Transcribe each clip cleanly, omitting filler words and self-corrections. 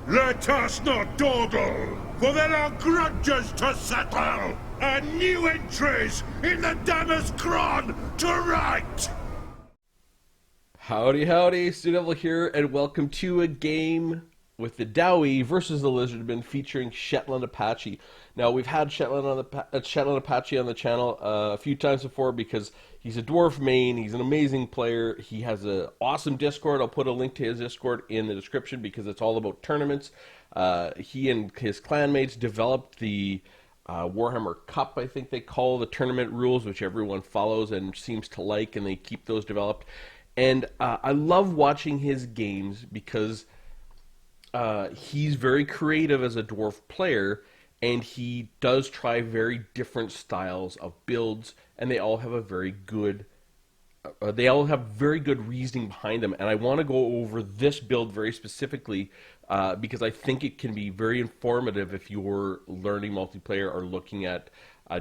Let us not dawdle, for there are grudges to settle, and new entries in the Dammer's Cron to right! Howdy, howdy, Stu here, and welcome to a game with the Dowie versus the Lizardmen featuring ShetlandApachee. Now, we've had ShetlandApachee on the channel a few times before because he's a dwarf main, he's an amazing player, he has an awesome Discord. I'll put a link to his Discord in the description because it's all about tournaments. He and his clanmates developed the Warhammer Cup, I think they call the tournament rules, which everyone follows and seems to like, and they keep those developed. And I love watching his games because he's very creative as a dwarf player, and he does try very different styles of builds, and they all have a very good reasoning behind them. And I want to go over this build very specifically because I think it can be very informative if you're learning multiplayer or looking at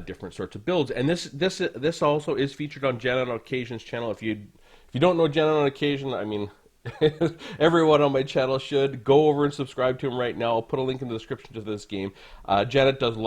different sorts of builds. And this also is featured on JanetOnOccasion's channel. If you don't know JanetOnOccasion, I mean, everyone on my channel should go over and subscribe to him right now. I'll put a link in the description to this game. Janet does a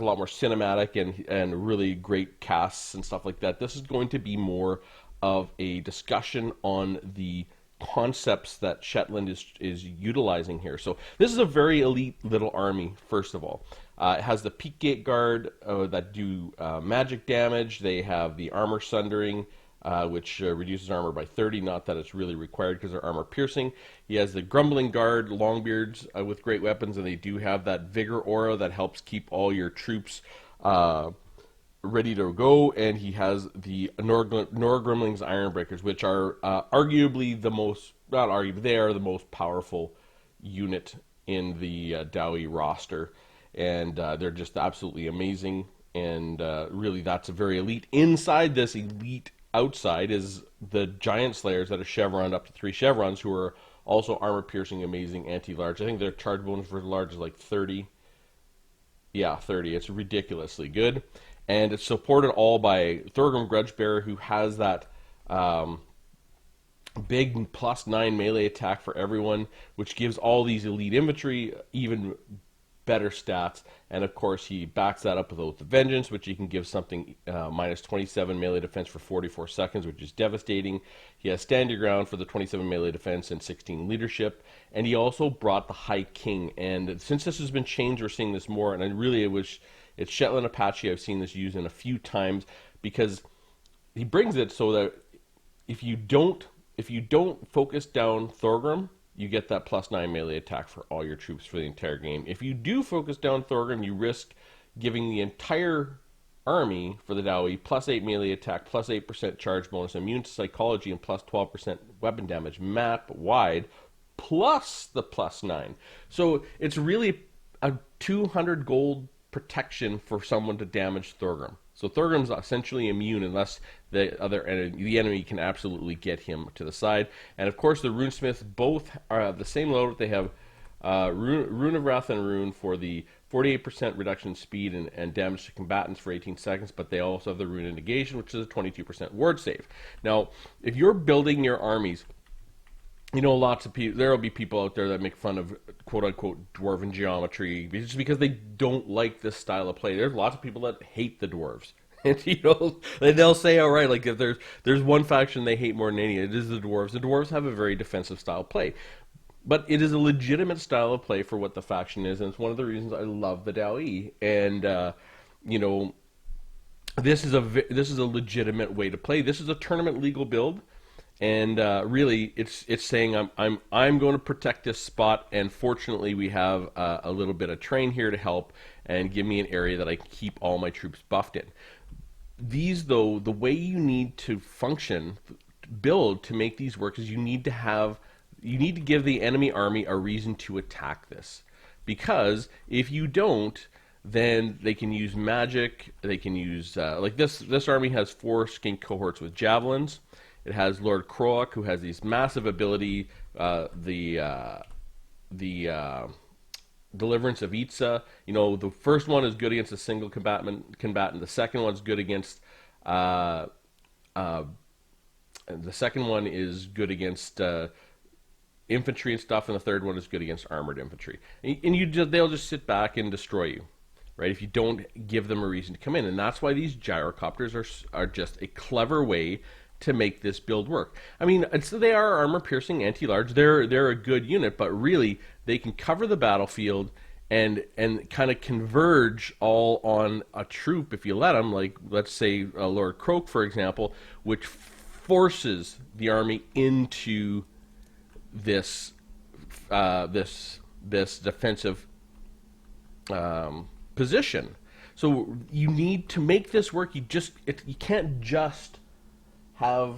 lot more cinematic and really great casts and stuff like that. This is going to be more of a discussion on the concepts that Shetland is utilizing here. So this is a very elite little army, first of all. It has the Peak Gate Guard that do magic damage. They have the Armor Sundering, which reduces armor by 30, not that it's really required because they're armor piercing. He has the Grumbling Guard, Longbeards with great weapons, and they do have that Vigor aura that helps keep all your troops ready to go. And he has the Norgrimling's Ironbreakers, which are arguably the most, not arguably, they are the most powerful unit in the Dowie roster. And they're just absolutely amazing. And really, that's a very elite. Inside this elite outside is the Giant Slayers that are chevroned up to 3 chevrons, who are also armor-piercing, amazing, anti-large. I think their charge bonus for large is like 30. Yeah, 30. It's ridiculously good. And it's supported all by Thorgrim Grudgebearer, who has that big +9 melee attack for everyone, which gives all these elite infantry even better stats. And of course he backs that up with Oath of Vengeance, which he can give something -27 melee defense for 44 seconds, which is devastating. He has Stand Your Ground for the 27 melee defense and 16 leadership. And he also brought the High King. And since this has been changed, we're seeing this more. And it's ShetlandApachee. I've seen this used in a few times because he brings it so that if you don't focus down Thorgrim, you get that +9 melee attack for all your troops for the entire game. If you do focus down Thorgrim, you risk giving the entire army for the Dowie +8 melee attack, +8% charge bonus, immune to psychology, and +12% weapon damage map wide, plus the +9. So it's really a 200 gold protection for someone to damage Thorgrim. So Thorgrim's essentially immune unless the enemy can absolutely get him to the side. And of course the Runesmiths both are the same load. They have Rune of Wrath and Rune for the 48% reduction in speed and damage to combatants for 18 seconds, but they also have the Rune of Negation, which is a 22% ward save. Now, if you're building your armies, you know, lots of people, there will be people out there that make fun of quote-unquote dwarven geometry just because they don't like this style of play. There's lots of people that hate the dwarves. And, you know, they'll say, all right, like if there's one faction they hate more than any, it is the dwarves. The dwarves have a very defensive style of play. But it is a legitimate style of play for what the faction is, and it's one of the reasons I love the Dowie. And, you know, this is a legitimate way to play. This is a tournament legal build. And really, it's saying I'm going to protect this spot, and fortunately we have a little bit of terrain here to help and give me an area that I can keep all my troops buffed in. These, though, the way you need to build to make these work is you need to give the enemy army a reason to attack this, because if you don't, then they can use magic. They can use like this army has 4 skink cohorts with javelins. It has Lord Croak, who has these massive ability, the Deliverance of Itza. You know, the first one is good against a single combatant. The second one's good against the second one is good against infantry and stuff, and the third one is good against armored infantry. They'll just sit back and destroy you, right? If you don't give them a reason to come in, and that's why these gyrocopters are just a clever way to make this build work. I mean, they are armor-piercing anti-large. They're a good unit, but really they can cover the battlefield and kind of converge all on a troop if you let them. Like, let's say Lord Croak, for example, which forces the army into this defensive position. So you need to make this work. You can't just have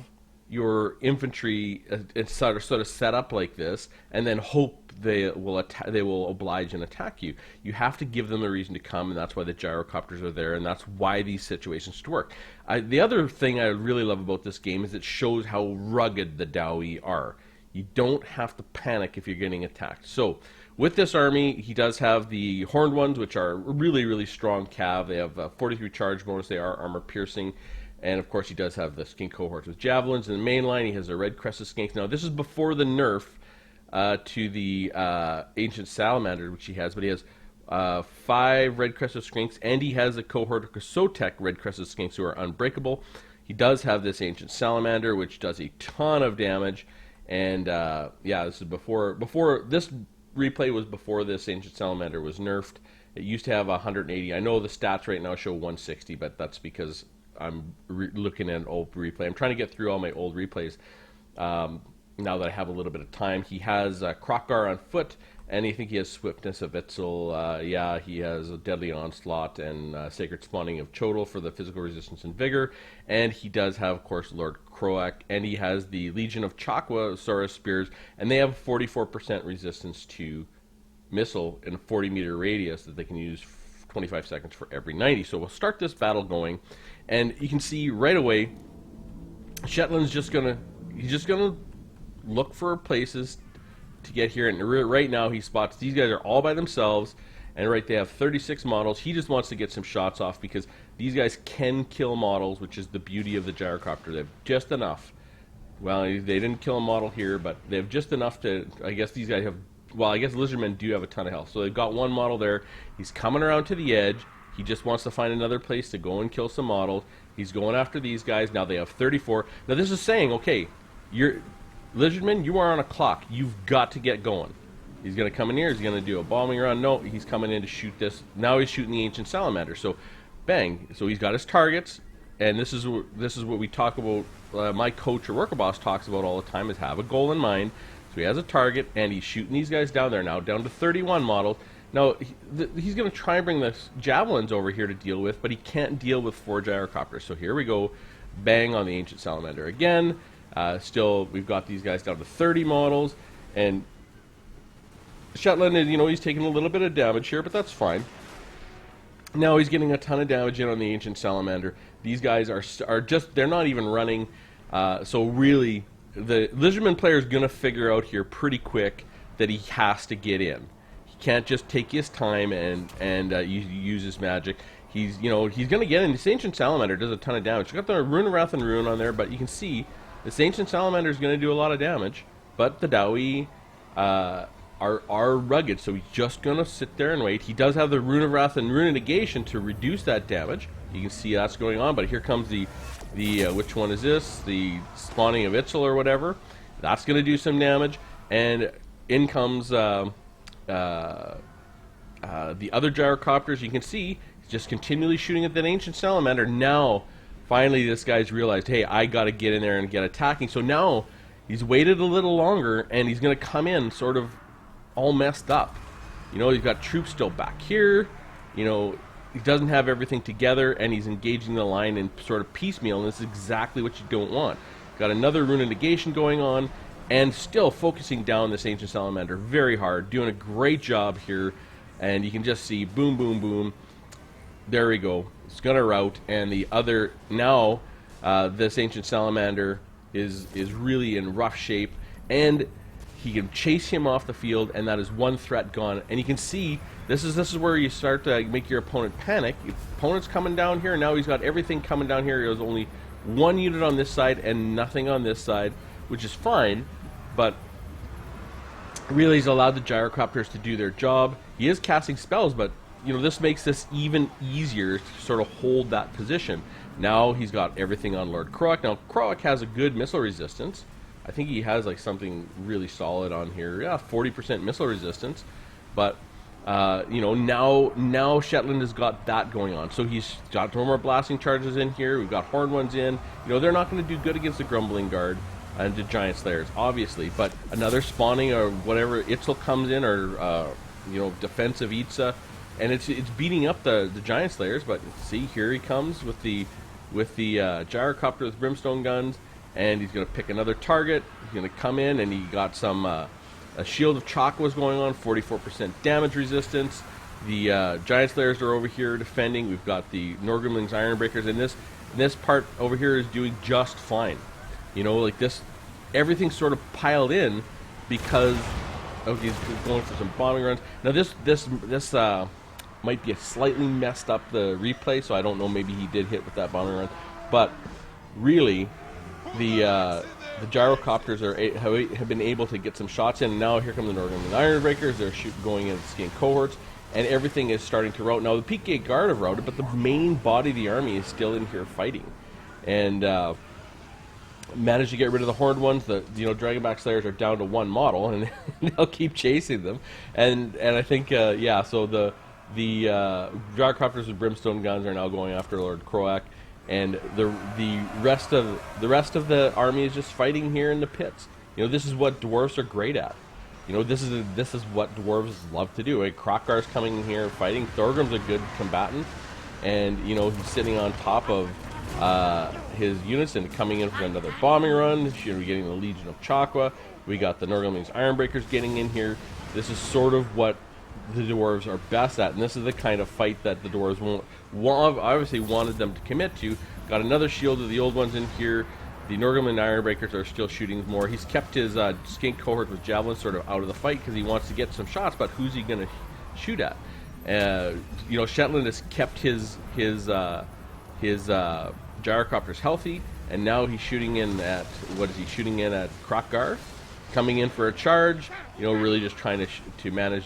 your infantry sort of set up like this and then hope they will oblige and attack you. You have to give them a reason to come, and that's why the gyrocopters are there, and that's why these situations work. The other thing I really love about this game is it shows how rugged the Dawi are. You don't have to panic if you're getting attacked. So with this army, he does have the horned ones, which are really, really strong cav. They have 43 charge bonus. They are armor piercing. And of course, he does have the skink cohorts with javelins. In the main line, he has the red crested skinks. Now, this is before the nerf to the ancient salamander, which he has. But he has 5 red crested skinks, and he has a cohort of Kasotek red crested skinks who are unbreakable. He does have this ancient salamander, which does a ton of damage. And yeah, this is before this replay was before this ancient salamander was nerfed. It used to have 180. I know the stats right now show 160, but that's because I'm looking at an old replay. I'm trying to get through all my old replays now that I have a little bit of time. He has Krokgar on foot, and I think he has Swiftness of Itzel. Yeah, he has a Deadly Onslaught and Sacred Spawning of Chodel for the physical resistance and vigor. And he does have, of course, Lord Croak, and he has the Legion of Chakwa Saurus Spears, and they have 44% resistance to missile in a 40-meter radius that they can use 25 seconds for every 90. So we'll start this battle going, and you can see right away Shetland's just gonna look for places to get here, and right now he spots these guys are all by themselves, and right, they have 36 models. He just wants to get some shots off because these guys can kill models, which is the beauty of the gyrocopter. They have just enough. Well, they didn't kill a model here, but they have just enough to, I guess these guys have, well, I guess Lizardmen do have a ton of health. So they've got one model there. He's coming around to the edge. He just wants to find another place to go and kill some models. He's going after these guys. Now they have 34. Now this is saying, okay, Lizardmen, you are on a clock. You've got to get going. He's going to come in here. He's going to do a bombing run. No, he's coming in to shoot this. Now he's shooting the ancient salamander. So, bang. So he's got his targets, and this is what we talk about. My coach or worker boss talks about all the time is have a goal in mind. So he has a target, and he's shooting these guys down there now, down to 31 models. Now he's going to try and bring the javelins over here to deal with, but he can't deal with 4 gyrocopters. So here we go, bang on the ancient salamander again. Still, we've got these guys down to 30 models, and Shetland is, he's taking a little bit of damage here, but that's fine. Now he's getting a ton of damage in on the ancient salamander. These guys are just, they're not even running. So really, the Lizardman player is going to figure out here pretty quick that he has to get in. He can't just take his time and use his magic. He's going to get in. This ancient salamander does a ton of damage. He's got the Rune of Wrath and Rune on there, but you can see this ancient salamander is going to do a lot of damage. But the Dawi are rugged, so he's just going to sit there and wait. He does have the Rune of Wrath and Rune of Negation to reduce that damage. You can see that's going on, but here comes the which one is this? The Spawning of Itzel or whatever. That's going to do some damage, and in comes the other gyrocopters. You can see he's just continually shooting at that ancient salamander. Now, finally, this guy's realized, hey, I got to get in there and get attacking. So now he's waited a little longer, and he's going to come in sort of all messed up. He's got troops still back here. He doesn't have everything together, and he's engaging the line in sort of piecemeal, and this is exactly what you don't want. Got another Rune of Negation going on, and still focusing down this ancient salamander very hard, doing a great job here, and you can just see boom, boom, boom. There we go. It's gonna rout, and the other now, this ancient salamander is really in rough shape, and he can chase him off the field, and that is one threat gone. And you can see this is where you start to make your opponent panic. Your opponent's coming down here, and now he's got everything coming down here. There's only one unit on this side and nothing on this side, which is fine, but really he's allowed the gyrocopters to do their job. He is casting spells, but this makes this even easier to sort of hold that position. Now he's got everything on Lord Croak. Now Croak has a good missile resistance. I think he has like something really solid on here. Yeah, 40% missile resistance. But now Shetland has got that going on. So he's got no more blasting charges in here. We've got horned ones in. They're not going to do good against the Grumbling Guard and the Giant Slayers, obviously. But another spawning or whatever Itzel comes in, or defensive Itza, and it's beating up the Giant Slayers. But see, here he comes with the gyrocopter with brimstone guns, and he's going to pick another target. He's going to come in, and he got some a shield of Chakwas going on, 44% damage resistance. The Giant Slayers are over here defending. We've got the Norgrimling's Ironbreakers, and this part over here is doing just fine. Like this, everything's sort of piled in because he's going for some bombing runs. Now this might be a slightly messed up the replay, so I don't know. Maybe he did hit with that bombing run, but really, the gyrocopters have been able to get some shots in. And now here come the Northern Ironbreakers. They're going in skiing cohorts, and everything is starting to rout. Now the Peak Gate Guard have routed, but the main body of the army is still in here fighting, and managed to get rid of the horned ones. The Dragonback Slayers are down to one model, and they'll keep chasing them. And I think so the gyrocopters with brimstone guns are now going after Lord Croak. And the rest of the army is just fighting here in the pits. This is what dwarves are great at. This is what dwarves love to do. Krokar's coming in here fighting. Thorgrim's a good combatant, and he's sitting on top of his units and coming in for another bombing run. We're getting the Legion of Chakwa. We got the Norgrimling's Ironbreakers getting in here. This is sort of what the dwarves are best at, and this is the kind of fight that the dwarves obviously wanted them to commit to. Got another shield of the old ones in here. The Norgrimling Ironbreakers are still shooting more. He's kept his skink cohort with javelins sort of out of the fight because he wants to get some shots, but who's he going to shoot at? Shetland has kept his gyrocopters healthy, and now he's shooting in at Kroakgar, coming in for a charge. Really just trying to manage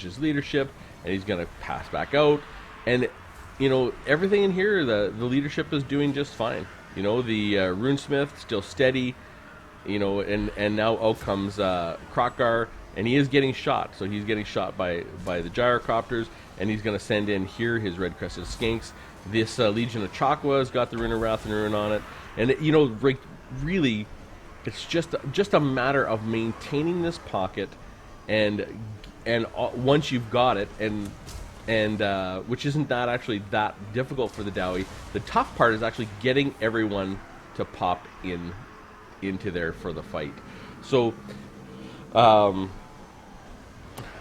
his leadership, and he's going to pass back out. And everything in here, the leadership is doing just fine. The Runesmith still steady, and now out comes Kroakgar, and he is getting shot. So he's getting shot by the gyrocopters, and he's going to send in here his red-crested skinks. This Legion of Chakwa has got the Rune of Wrath and Rune on it, and really, it's just a matter of maintaining this pocket, and once you've got it, and which isn't actually that difficult for the Dowie. The tough part is actually getting everyone to pop into there for the fight. So,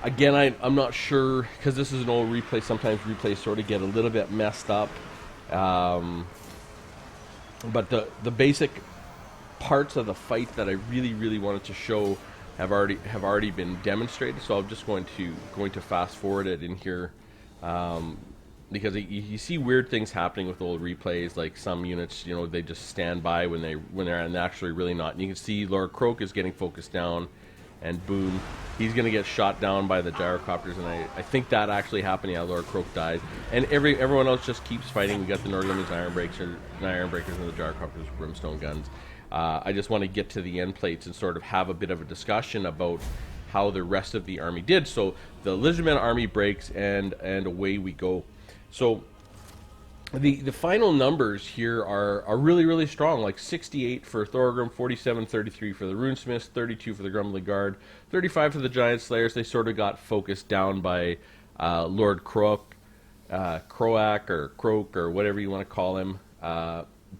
again, I'm not sure, because this is an old replay. Sometimes replays sort of get a little bit messed up. But the basic parts of the fight that I really wanted to show have already been demonstrated. So I'm just going to fast forward it in here. Because you see weird things happening with old replays, like some units, they just stand by when they're actually really not. And you can see Lord Croak is getting focused down, and boom, he's going to get shot down by the gyrocopters. And I think that actually happened. Yeah, Lord Croak died, and everyone else just keeps fighting. We got the Norgrimling's Ironbreakers and the gyrocopters with brimstone guns. I just want to get to the end plates and sort of have a bit of a discussion about how the rest of the army did. So the Lizardmen army breaks, and away we go. So the final numbers here are really strong, like 68 for Thorgrim, 47-33 for the Runesmiths, 32 for the Grumbling Guard, 35 for the Giant Slayers. They sort of got focused down by Lord Croak, Croak or whatever you want to call him.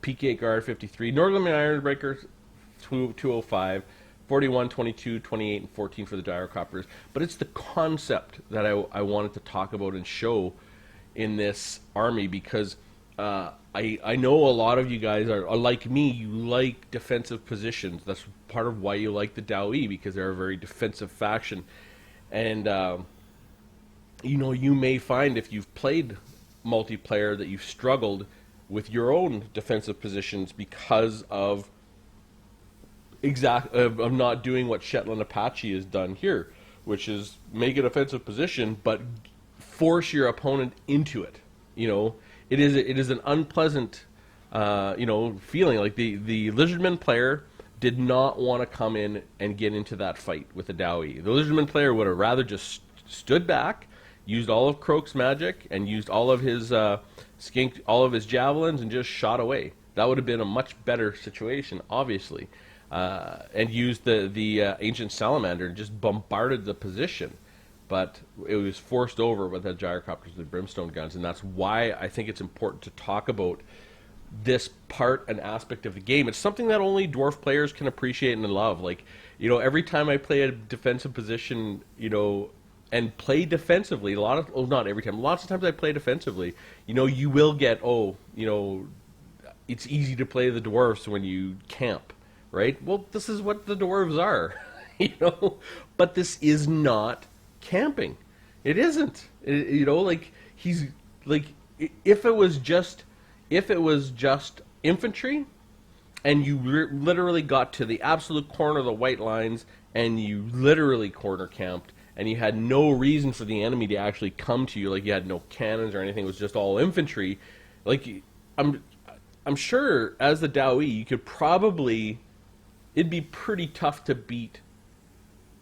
Peak Gate Guard 53, Norgrimling Ironbreakers 205. 41, 22, 28, and 14 for the gyrocopters. But it's the concept that I wanted to talk about and show in this army, because I know a lot of you guys are like me. You like defensive positions. That's part of why you like the Dowie, because they're a very defensive faction. And you may find, if you've played multiplayer, that you've struggled with your own defensive positions because of of not doing what ShetlandApachee has done here, which is make an offensive position, but force your opponent into it. It is an unpleasant, feeling. Like the Lizardmen player did not want to come in and get into that fight with the Dowie. The Lizardman player would have rather just stood back, used all of Croak's magic, and used all of his all of his javelins, and just shot away. That would have been a much better situation, obviously. And used the ancient salamander and just bombarded the position. But it was forced over with the gyrocopters and the brimstone guns, and that's why I think it's important to talk about this part and aspect of the game. It's something that only dwarf players can appreciate and love. Like, every time I play a defensive position, and play defensively, not every time, lots of times I play defensively, you will get, it's easy to play the dwarves when you camp, right? Well, this is what the dwarves are, but this is not camping. It isn't. He's like, if it was just infantry, and you literally got to the absolute corner of the white lines, and you literally corner camped, and you had no reason for the enemy to actually come to you, like you had no cannons or anything, it was just all infantry, like, I'm sure as the Dowie you could probably, it'd be pretty tough to beat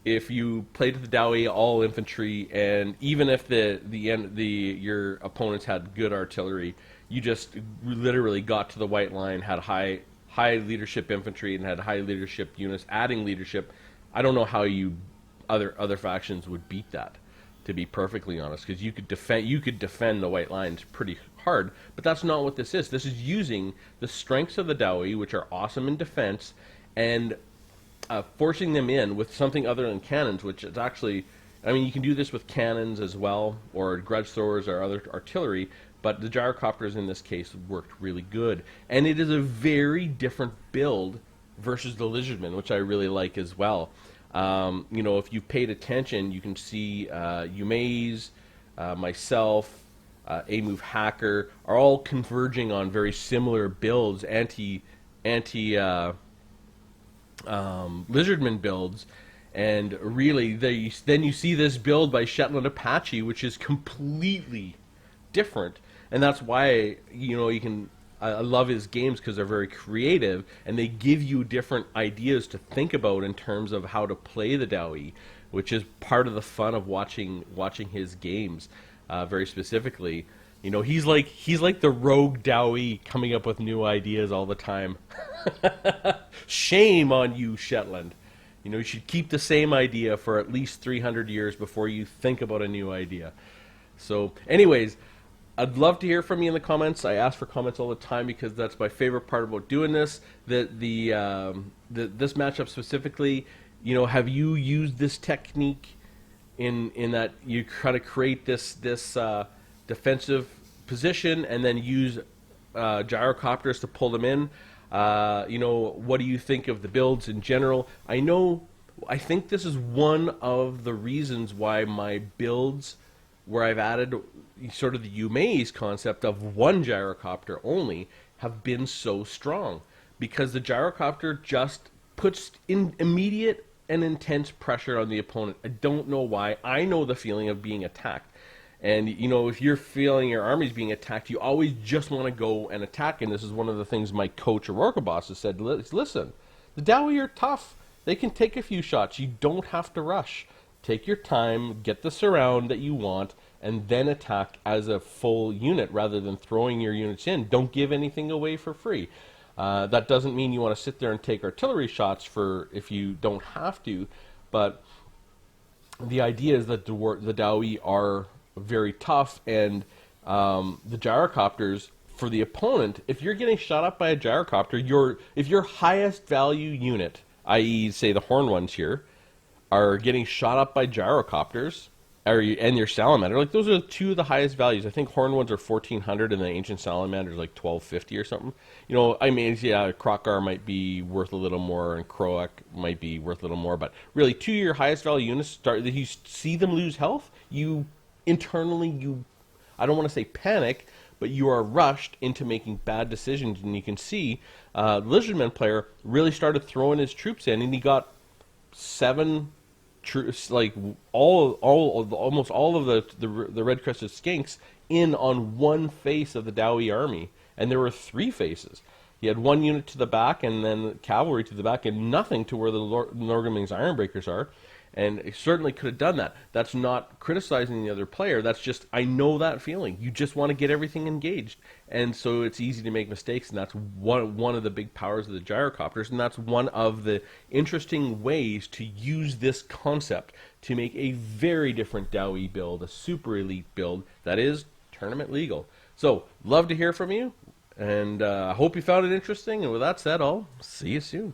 if you played the Dowie all infantry, and even if your opponents had good artillery, you just literally got to the white line, had high leadership infantry, and had high leadership units adding leadership. I don't know how other factions would beat that, to be perfectly honest, because you could defend the white lines pretty hard, but that's not what this is. This is using the strengths of the Dowie, which are awesome in defense, and forcing them in with something other than cannons, which is actually, you can do this with cannons as well, or grudge throwers or other artillery, but the gyrocopters in this case worked really good. And it is a very different build versus the Lizardmen, which I really like as well. If you've paid attention, you can see Umaze, myself, A-Move Hacker are all converging on very similar builds, Lizardman builds, and really then you see this build by ShetlandApachee, which is completely different, and that's why I love his games, because they're very creative and they give you different ideas to think about in terms of how to play the Dowie, which is part of the fun of watching his games. Very specifically, he's like the rogue Dowie coming up with new ideas all the time. Shame on you, Shetland. You should keep the same idea for at least 300 years before you think about a new idea. So, anyways, I'd love to hear from you in the comments. I ask for comments all the time because that's my favorite part about doing this. This matchup specifically, have you used this technique in that you try to create this defensive position and then use gyrocopters to pull them in? What do you think of the builds in general? I think this is one of the reasons why my builds, where I've added sort of the Umaze concept of one gyrocopter only, have been so strong, because the gyrocopter just puts in immediate and intense pressure on the opponent. I don't know why. I know the feeling of being attacked. And, if you're feeling your army's being attacked, you always just want to go and attack. And this is one of the things my coach, Aurora Boss, has said. Listen, the Dowie are tough. They can take a few shots. You don't have to rush. Take your time, get the surround that you want, and then attack as a full unit rather than throwing your units in. Don't give anything away for free. That doesn't mean you want to sit there and take artillery shots if you don't have to. But the idea is that the Dowie are very tough, and the gyrocopters, for the opponent, if you're getting shot up by a gyrocopter, if your highest value unit, i.e. say the horn ones here, are getting shot up by gyrocopters, and your salamander, like, those are two of the highest values. I think horn ones are 1400 and the ancient salamander is like 1250 or something. Krokar might be worth a little more and Croak might be worth a little more, but really two of your highest value units that you see them lose health, internally, I don't want to say panic, but you are rushed into making bad decisions. And you can see the Lizardmen player really started throwing his troops in, and he got 7 troops, like almost all of the red crested skinks in on one face of the Dowie army, and there were 3 faces. He had 1 unit to the back, and then cavalry to the back, and nothing to where the Norgaming's Ironbreakers are. And he certainly could have done that. That's not criticizing the other player. That's just, I know that feeling. You just want to get everything engaged. And so it's easy to make mistakes, and that's one of the big powers of the gyrocopters, and that's one of the interesting ways to use this concept to make a very different Dowie build, a super elite build that is tournament legal. So, love to hear from you, and I hope you found it interesting. And with that said, I'll see you soon.